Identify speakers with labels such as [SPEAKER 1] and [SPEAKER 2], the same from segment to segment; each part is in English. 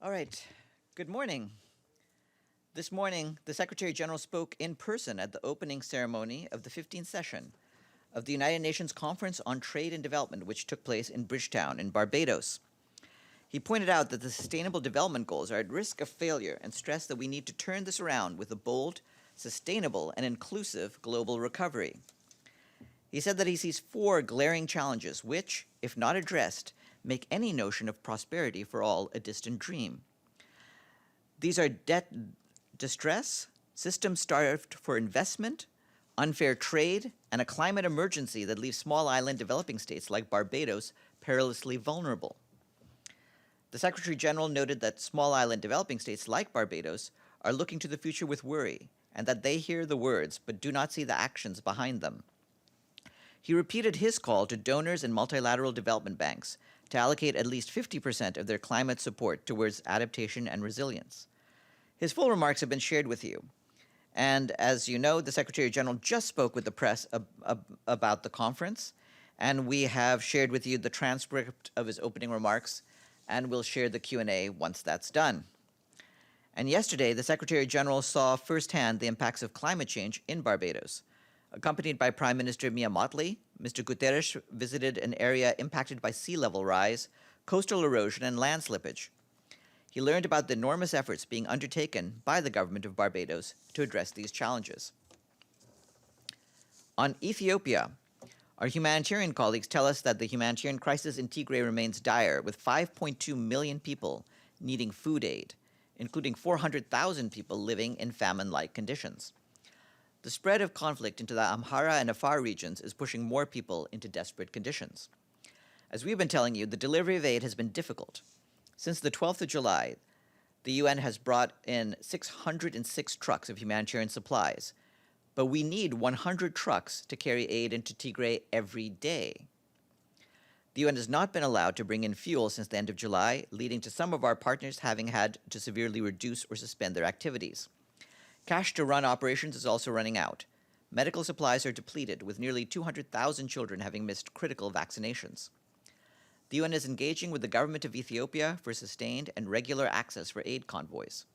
[SPEAKER 1] All right. Good morning. This morning, the Secretary General spoke in person at the opening ceremony of the 15th session of the United Nations Conference on Trade and Development, which took place in Bridgetown in Barbados. He pointed out that the Sustainable Development Goals are at risk of failure and stressed that we need to turn this around with a bold, sustainable, and inclusive global recovery. He said that he sees four glaring challenges which, if not addressed, make any notion of prosperity for all a distant dream. These are debt distress, systems starved for investment, unfair trade, and a climate emergency that leaves small island developing states like Barbados perilously vulnerable. The Secretary General noted that small island developing states like Barbados are looking to the future with worry, and that they hear the words but do not see the actions behind them. He repeated his call to donors and multilateral development banks to allocate at least 50% of their climate support towards adaptation and resilience. His full remarks have been shared with you. And as you know, the Secretary General just spoke with the press about the conference, and we have shared with you the transcript of his opening remarks, and we'll share the Q&A once that's done. And yesterday, the Secretary General saw firsthand the impacts of climate change in Barbados. Accompanied by Prime Minister Mr. Guterres visited an area impacted by sea level rise, coastal erosion, and land slippage. He learned about the enormous efforts being undertaken by the government of Barbados to address these challenges. On Ethiopia, our humanitarian colleagues tell us that the humanitarian crisis in Tigray remains dire, with 5.2 million people needing food aid, including 400,000 people living in famine-like conditions. The spread of conflict into the Amhara and Afar regions is pushing more people into desperate conditions. As we've been telling you, the delivery of aid has been difficult. Since the 12th of July, the UN has brought in 606 trucks of humanitarian supplies, but we need 100 trucks to carry aid into Tigray every day. The UN has not been allowed to bring in fuel since the end of July, leading to some of our partners having had to severely reduce or suspend their activities. Cash to run operations is also running out. Medical supplies are depleted, with nearly 200,000 children having missed critical vaccinations. The UN is engaging with the government of Ethiopia for sustained and regular access for aid convoys.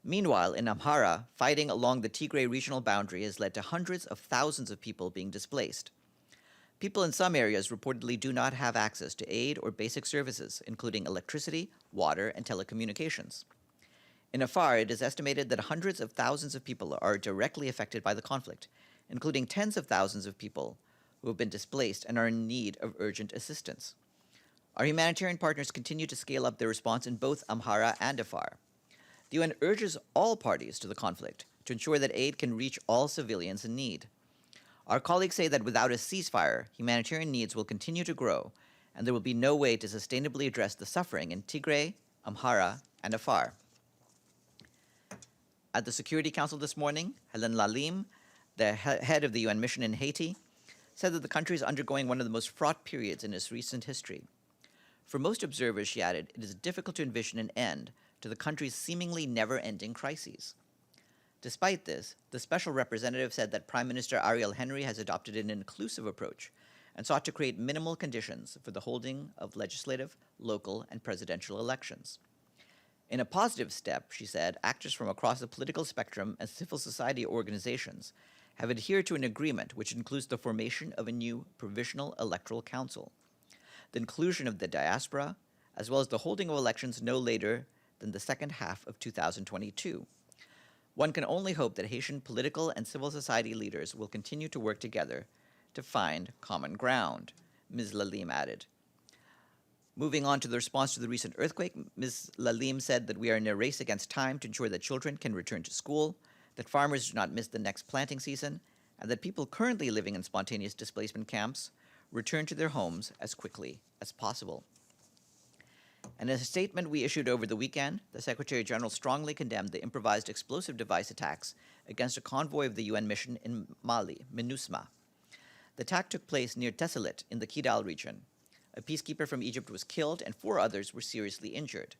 [SPEAKER 1] Meanwhile, in Amhara, fighting along the Tigray regional boundary has led to hundreds of thousands of people being displaced. People in some areas reportedly do not have access to aid or basic services, including electricity, water, and telecommunications. In Afar, it is estimated that hundreds of thousands of people are directly affected by the conflict, including tens of thousands of people who have been displaced and are in need of urgent assistance. Our humanitarian partners continue to scale up their response in both Amhara and Afar. The UN urges all parties to the conflict to ensure that aid can reach all civilians in need. Our colleagues say that without a ceasefire, humanitarian needs will continue to grow, and there will be no way to sustainably address the suffering in Tigray, Amhara, and Afar. At the Security Council this morning, Helen Lalim, the head of the UN mission in Haiti, said that the country is undergoing one of the most fraught periods in its recent history. For most observers, she added, it is difficult to envision an end to the country's seemingly never-ending crises. Despite this, the special representative said that Prime Minister Ariel Henry has adopted an inclusive approach and sought to create minimal conditions for the holding of legislative, local, and presidential elections. In a positive step, she said, actors from across the political spectrum and civil society organizations have adhered to an agreement which includes the formation of a new provisional electoral council, the inclusion of the diaspora, as well as the holding of elections no later than the second half of 2022. One can only hope that Haitian political and civil society leaders will continue to work together to find common ground, Ms. Lalim added. Moving on to the response to the recent earthquake, Ms. Lalim said that we are in a race against time to ensure that children can return to school, that farmers do not miss the next planting season, and that people currently living in spontaneous displacement camps return to their homes as quickly as possible. And in a statement we issued over the weekend, the Secretary General strongly condemned the improvised explosive device attacks against a convoy of the UN mission in Mali, MINUSMA. The attack took place near Tessalit in the Kidal region. A peacekeeper from Egypt was killed and 4 others were seriously injured.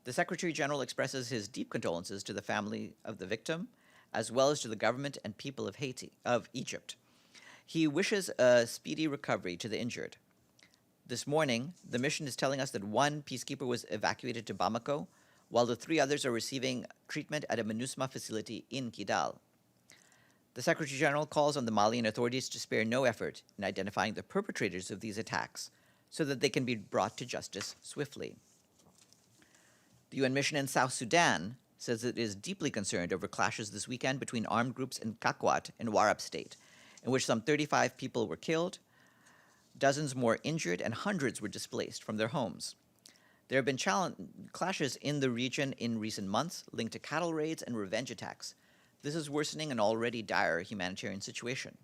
[SPEAKER 1] The Secretary General expresses his deep condolences to the family of the victim, as well as to the government and people of Egypt. He wishes a speedy recovery to the injured. This morning, the mission is telling us that one peacekeeper was evacuated to Bamako, while the 3 others are receiving treatment at a MINUSMA facility in Kidal. The Secretary General calls on the Malian authorities to spare no effort in identifying the perpetrators of these attacks so that they can be brought to justice swiftly. The UN mission in South Sudan says it is deeply concerned over clashes this weekend between armed groups in Kakwat in Warab State, in which some 35 people were killed, dozens more injured, and hundreds were displaced from their homes. There have been clashes in the region in recent months linked to cattle raids and revenge attacks. This is worsening an already dire humanitarian situation.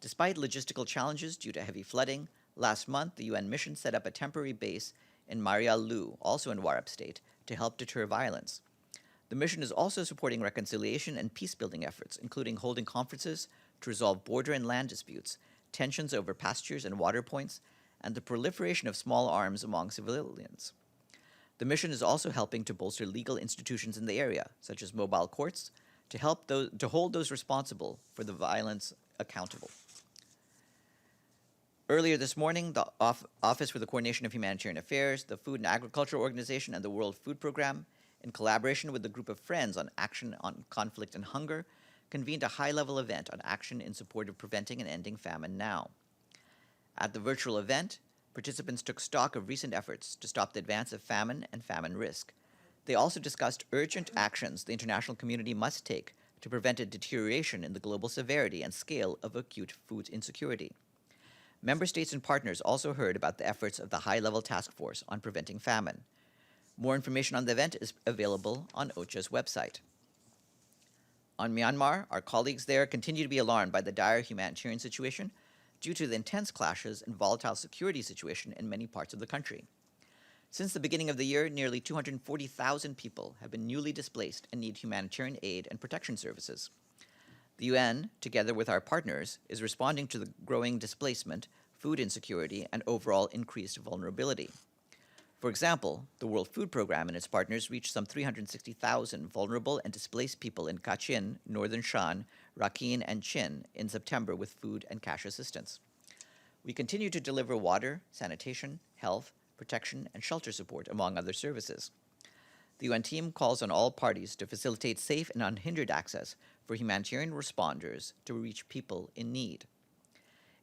[SPEAKER 1] Despite logistical challenges due to heavy flooding, last month the UN mission set up a temporary base in Maria Lu, also in Warab State, to help deter violence. The mission is also supporting reconciliation and peace-building efforts, including holding conferences to resolve border and land disputes, tensions over pastures and water points, and the proliferation of small arms among civilians. The mission is also helping to bolster legal institutions in the area, such as mobile courts, to hold those responsible for the violence accountable. Earlier this morning, the Office for the Coordination of Humanitarian Affairs, the Food and Agriculture Organization, and the World Food Programme, in collaboration with the Group of Friends on Action on Conflict and Hunger, convened a high-level event on action in support of preventing and ending famine now. At the virtual event, participants took stock of recent efforts to stop the advance of famine and famine risk. They also discussed urgent actions the international community must take to prevent a deterioration in the global severity and scale of acute food insecurity. Member states and partners also heard about the efforts of the High-Level Task Force on Preventing Famine. More information on the event is available on OCHA's website. On Myanmar, our colleagues there continue to be alarmed by the dire humanitarian situation due to the intense clashes and volatile security situation in many parts of the country. Since the beginning of the year, nearly 240,000 people have been newly displaced and need humanitarian aid and protection services. The UN, together with our partners, is responding to the growing displacement, food insecurity, and overall increased vulnerability. For example, the World Food Programme and its partners reached some 360,000 vulnerable and displaced people in Kachin, Northern Shan, Rakhine, and Chin in September with food and cash assistance. We continue to deliver water, sanitation, health, protection, and shelter support, among other services. The UN team calls on all parties to facilitate safe and unhindered access for humanitarian responders to reach people in need.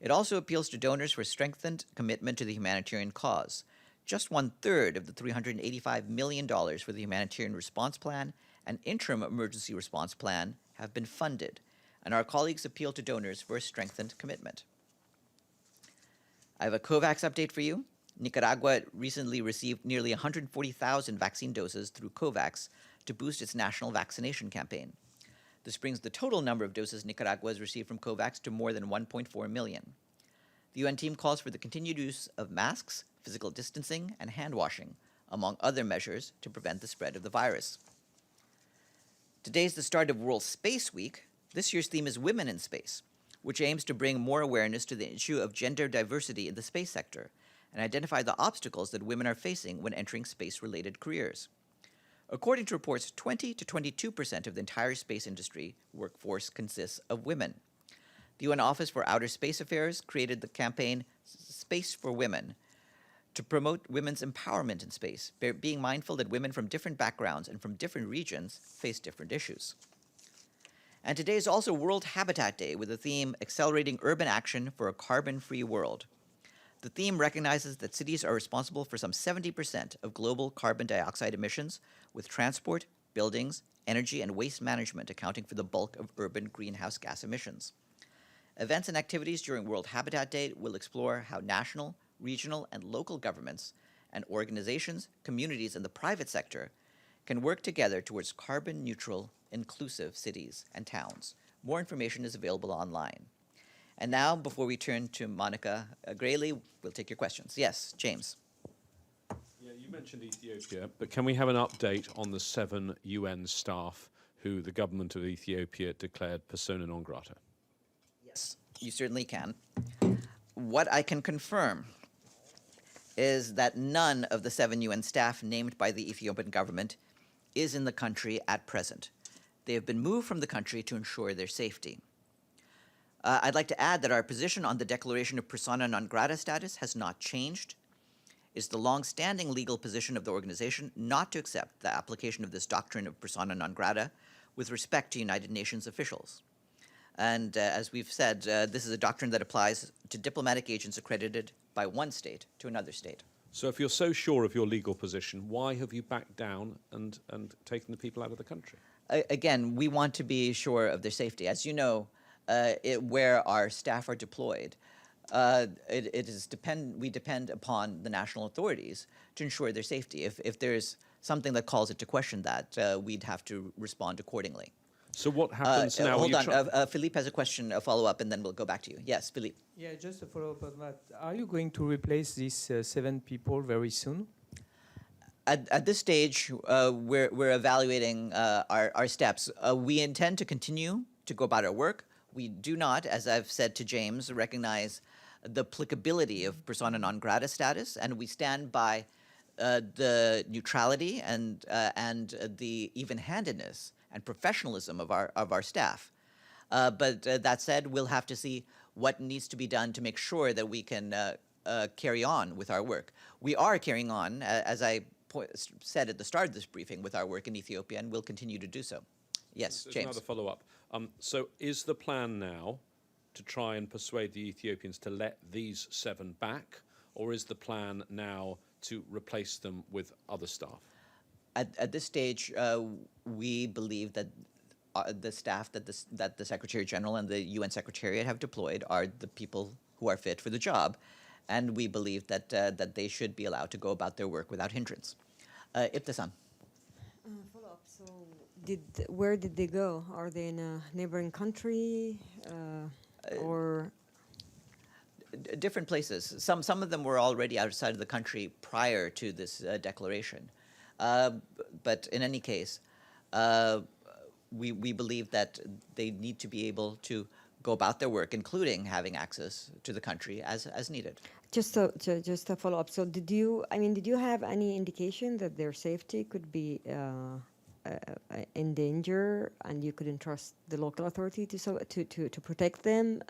[SPEAKER 1] It also appeals to donors for strengthened commitment to the humanitarian cause. Just 1/3 of the $385 million for the Humanitarian Response Plan and Interim Emergency Response Plan have been funded, and our colleagues appeal to donors for a strengthened commitment. I have a Covax update for you. Nicaragua recently received nearly 140,000 vaccine doses through Covax to boost its national vaccination campaign. This brings the total number of doses Nicaragua has received from Covax to more than 1.4 million. The UN team calls for the continued use of masks, physical distancing, and hand washing, among other measures to prevent the spread of the virus. Today is the start of World Space Week. This year's theme is Women in Space, which aims to bring more awareness to the issue of gender diversity in the space sector and identify the obstacles that women are facing when entering space-related careers. According to reports, 20 to 22% of the entire space industry workforce consists of women. The UN Office for Outer Space Affairs created the campaign Space for Women to promote women's empowerment in space, being mindful that women from different backgrounds and from different regions face different issues. And today is also World Habitat Day with the theme Accelerating Urban Action for a Carbon-Free World. The theme recognizes that cities are responsible for some 70% of global carbon dioxide emissions, with transport, buildings, energy, and waste management accounting for the bulk of urban greenhouse gas emissions. Events and activities during World Habitat Day will explore how national, regional, and local governments and organizations, communities, and the private sector can work together towards carbon-neutral, inclusive cities and towns. More information is available online. And now, before we turn to Monica Grayley, we'll take your questions. Yes, James.
[SPEAKER 2] Yeah, you mentioned Ethiopia, but can we have an update on the 7 UN staff who the government of Ethiopia declared persona non grata?
[SPEAKER 1] Yes, you certainly can. What I can confirm is that none of the 7 UN staff named by the Ethiopian government is in the country at present. They have been moved from the country to ensure their safety. I'd like to add that our position on the declaration of persona non grata status has not changed. is the long-standing legal position of the organization not to accept the application of this doctrine of persona non grata with respect to United Nations officials. And as we've said, this is a doctrine that applies to diplomatic agents accredited by one state to another state.
[SPEAKER 2] So if you're so sure of your legal position, why have you backed down and taken the people out of the country?
[SPEAKER 1] Again, we want to be sure of their safety. As you know, where our staff are deployed, we depend upon the national authorities to ensure their safety. If there's something that calls it to question that, we'd have to respond accordingly.
[SPEAKER 2] So what happens now?
[SPEAKER 1] Hold on, Philippe has a question, a follow-up, and then we'll go back to you. Yes, Philippe.
[SPEAKER 3] Yeah, just a follow-up on that. Are you going to replace these 7 people very soon?
[SPEAKER 1] At this stage, we're evaluating our steps. We intend to continue to go about our work. We do not, as I've said to James, recognize the applicability of persona non grata status, and we stand by the neutrality and the even-handedness and professionalism of our staff. But that said, we'll have to see what needs to be done to make sure that we can carry on with our work. We are carrying on, as I said at the start of this briefing, with our work in Ethiopia, and we'll continue to do so. Yes,
[SPEAKER 2] There's
[SPEAKER 1] James.
[SPEAKER 2] another follow-up. So is the plan now to try and persuade the Ethiopians to let these 7 back, or is the plan now to replace them with other staff?
[SPEAKER 1] At this stage, we believe that the staff that the Secretary General and the UN Secretariat have deployed are the people who are fit for the job, and we believe that they should be allowed to go about their work without hindrance. Ibtisam.
[SPEAKER 4] Follow-up. So, where did they go? Are they in a neighboring country, or?
[SPEAKER 1] Different places. Some of them were already outside of the country prior to this declaration. But in any case, we believe that they need to be able to go about their work, including having access to the country as needed.
[SPEAKER 4] Just a follow-up. So did you have any indication that their safety could be in danger, and you could entrust the local authority to protect them?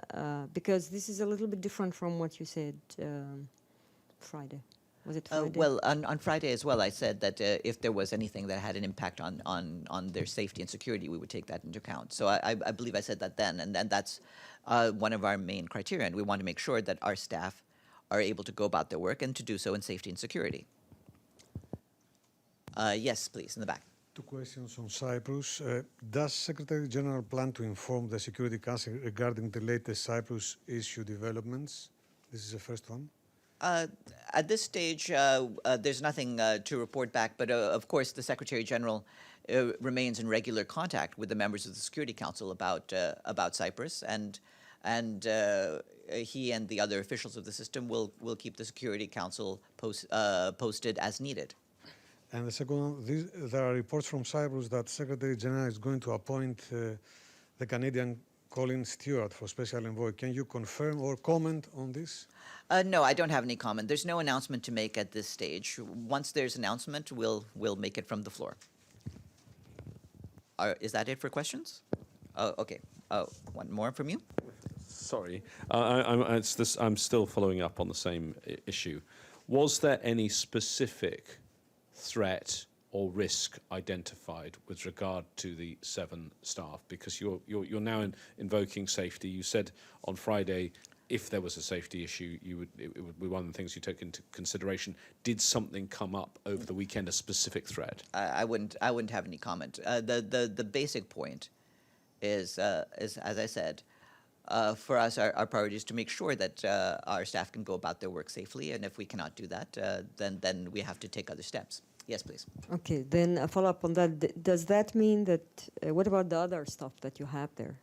[SPEAKER 4] Because this is a little bit different from what you said Friday. Was it Friday?
[SPEAKER 1] Well, on Friday as well, I said that if there was anything that had an impact on their safety and security, we would take that into account. So I believe I said that then, and that's one of our main criteria. And we want to make sure that our staff are able to go about their work and to do so in safety and security. Yes, please, in the back.
[SPEAKER 5] 2 questions on Cyprus. Does Secretary General plan to inform the Security Council regarding the latest Cyprus issue developments? This is the first one.
[SPEAKER 1] At this stage, there's nothing to report back, but of course the Secretary General remains in regular contact with the members of the Security Council about Cyprus, and he and the other officials of the system will keep the Security Council posted as needed.
[SPEAKER 5] And the second one, there are reports from Cyprus that Secretary General is going to appoint the Canadian Colin Stewart for Special Envoy. Can you confirm or comment on this?
[SPEAKER 1] No, I don't have any comment. There's no announcement to make at this stage. Once there's announcement, we'll make it from the floor. Is that it for questions? Oh, okay. Oh, one more from you?
[SPEAKER 2] Sorry, I'm still following up on the same issue. Was there any specific threat or risk identified with regard to the 7 staff? Because you're now invoking safety. You said on Friday, if there was a safety issue, it would be one of the things you took into consideration. Did something come up over the weekend, a specific threat?
[SPEAKER 1] I wouldn't have any comment. The basic point is as I said, for us, our priority is to make sure that our staff can go about their work safely, and if we cannot do that, then we have to take other steps. Yes, please.
[SPEAKER 4] Okay, then a follow-up on that. Does that mean that, what about the other stuff that you have there?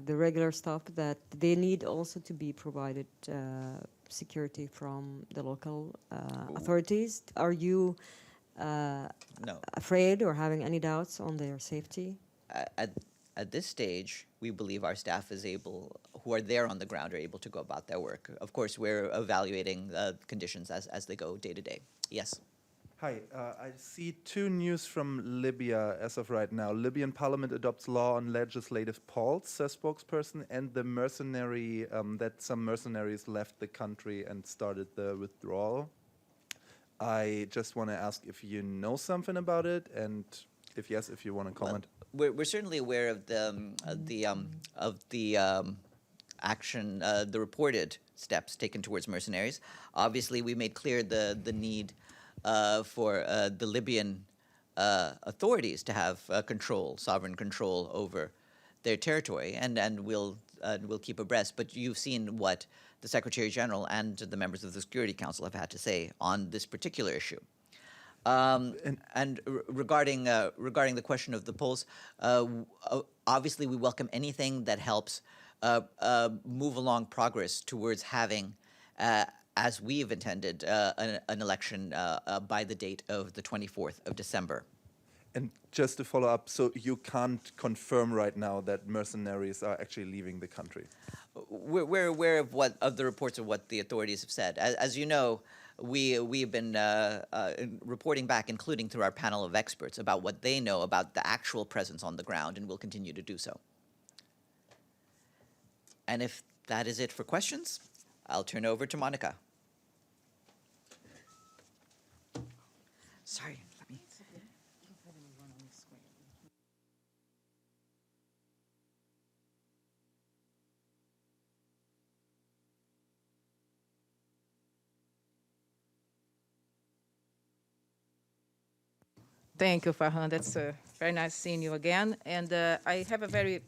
[SPEAKER 4] The regular stuff that they need also to be provided security from the local authorities? Are you
[SPEAKER 1] No.
[SPEAKER 4] afraid or having any doubts on their safety?
[SPEAKER 1] At this stage, we believe our staff is able, who are there on the ground, are able to go about their work. Of course, we're evaluating conditions as they go day to day. Yes.
[SPEAKER 6] Hi, I see 2 news from Libya as of right now. Libyan parliament adopts law on legislative pause, says spokesperson, and the mercenary, that some mercenaries left the country and started the withdrawal. I just want to ask if you know something about it, and if yes, if you want to comment.
[SPEAKER 1] We're certainly aware of the action, the reported steps taken towards mercenaries. Obviously, we made clear the need for the Libyan authorities to have sovereign control over their territory, and we'll keep abreast. But you've seen what the Secretary General and the members of the Security Council have had to say on this particular issue. Regarding the question of the polls, obviously we welcome anything that helps move along progress towards having, as we've intended, an election by the date of the 24th of December.
[SPEAKER 6] And just to follow up, so you can't confirm right now that mercenaries are actually leaving the country?
[SPEAKER 1] We're aware of the reports of what the authorities have said. As you know, we've been reporting back, including through our panel of experts, about what they know about the actual presence on the ground, and will continue to do so. And if that is it for questions, I'll turn over to Monica. Sorry.
[SPEAKER 7] Thank you, Farhan. That's very nice seeing you again. And I have a very